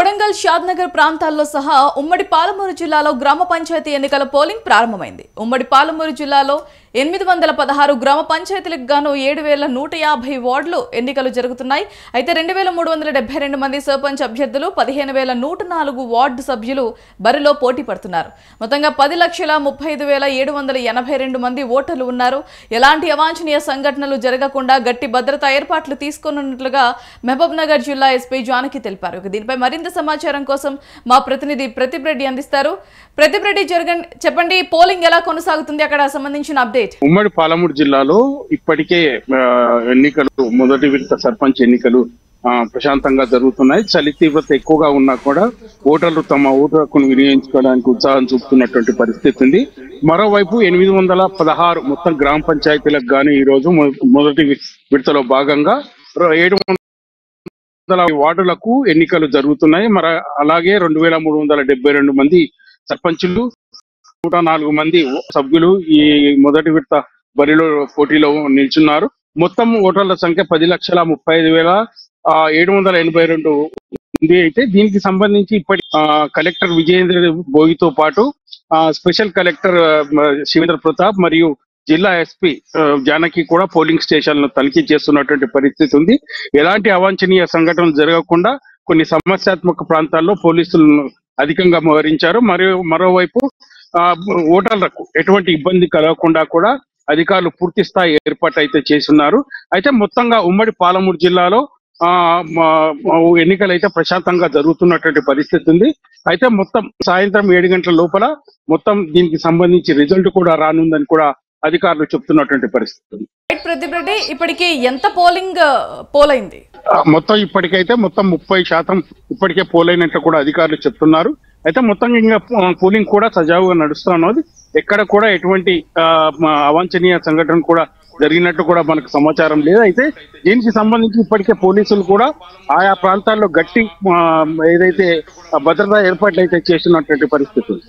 కొడంగల్ షాద్నగర్ ప్రాంతాల్లో సహా ఉమ్మడి పాలమూరు జిల్లాలో గ్రామ పంచాయతీ ఎన్నికల పోలింగ్ ప్రారంభమైంది. ఉమ్మడి పాలమూరు జిల్లాలో 816 గ్రామ పంచాయతీలకు గాను 7150 వార్డులు ఎన్నికలు జరుగుతున్నాయి. అయితే 2372 మంది సర్పంచ్ అభ్యర్థులు 15104 వార్డు సభ్యులు బరిలో పోటీ పడుతున్నారు. మొత్తంగా 10,35,782 మంది ఓటర్లు ఉన్నారు. ఎలాంటి అవాంఛనీయ సంఘటనలు జరగకుండా గట్టి భద్రతా ఏర్పాట్లు తీసుకున్నట్లుగా మహబూబ్ నగర్ జిల్లా ఎస్పీ జానకి తెలిపారు. దీనిపై మరింత సమాచారం కోసం మా ప్రతినిధి ప్రతిప్ రెడ్డి అందిస్తారు. ప్రతిప్ రెడ్డి, చెప్పండి, పోలింగ్ ఎలా కొనసాగుతుంది, అక్కడ సంబంధించిన అప్డేట్. ఉమ్మడి పాలమూరు జిల్లాలో ఇప్పటికే ఎన్నికలు, మొదటి విడత సర్పంచ్ ఎన్నికలు ప్రశాంతంగా జరుగుతున్నాయి. చలి తీవ్రత ఎక్కువగా ఉన్నా కూడా ఓటర్లు తమ ఓటు హక్కును వినియోగించుకోవడానికి ఉత్సాహం చూపుతున్నటువంటి పరిస్థితి ఉంది. మరోవైపు 816 మొత్తం గ్రామ పంచాయతీలకు గాను ఈ రోజు మొదటి విడతలో భాగంగా 700 వార్డులకు ఎన్నికలు జరుగుతున్నాయి. అలాగే 2372 మంది సర్పంచులు, 104 మంది సభ్యులు ఈ మొదటి విడత బరిలో పోటీలో నిల్చున్నారు. మొత్తం ఓటర్ల సంఖ్య 10,35,782 ఉంది. అయితే దీనికి సంబంధించి ఇప్పటి కలెక్టర్ విజయేంద్ర భోగితో పాటు స్పెషల్ కలెక్టర్ శివేంద్ర ప్రతాప్ మరియు జిల్లా ఎస్పీ జానకి కూడా పోలింగ్ స్టేషన్లను తనిఖీ చేస్తున్నటువంటి పరిస్థితి ఉంది. ఎలాంటి అవాంఛనీయ సంఘటనలు జరగకుండా కొన్ని సమస్యాత్మక ప్రాంతాల్లో పోలీసులను అధికంగా మోహరించారు. మరోవైపు ఓటర్లకు ఎటువంటి ఇబ్బంది కలగకుండా కూడా అధికారులు పూర్తి స్థాయి ఏర్పాటు అయితే చేస్తున్నారు. అయితే మొత్తంగా ఉమ్మడి పాలమూరు జిల్లాలో ఎన్నికలు అయితే ప్రశాంతంగా జరుగుతున్నటువంటి పరిస్థితి ఉంది. అయితే మొత్తం సాయంత్రం 7 గంటల లోపల మొత్తం దీనికి సంబంధించి రిజల్ట్ కూడా రానుందని కూడా అధికారులు చెప్తున్నటువంటి పరిస్థితి ఉంది. ప్రదీప్ రెడ్డి, ఇప్పటికి ఎంత పోలైంది? మొత్తం ఇప్పటికైతే 30% ఇప్పటికే పోలైనట్లు కూడా అధికారులు చెప్తున్నారు. అయితే మొత్తం ఇంకా పోలింగ్ కూడా సజావుగా నడుస్తున్నది. ఎక్కడ కూడా ఎటువంటి అవాంఛనీయ సంఘటన కూడా జరిగినట్టు కూడా మనకు సమాచారం లేదు. అయితే దీనికి సంబంధించి ఇప్పటికే పోలీసులు కూడా ఆయా ప్రాంతాల్లో గట్టి ఏదైతే భద్రతా ఏర్పాట్లు అయితే చేస్తున్నటువంటి పరిస్థితి ఉంది.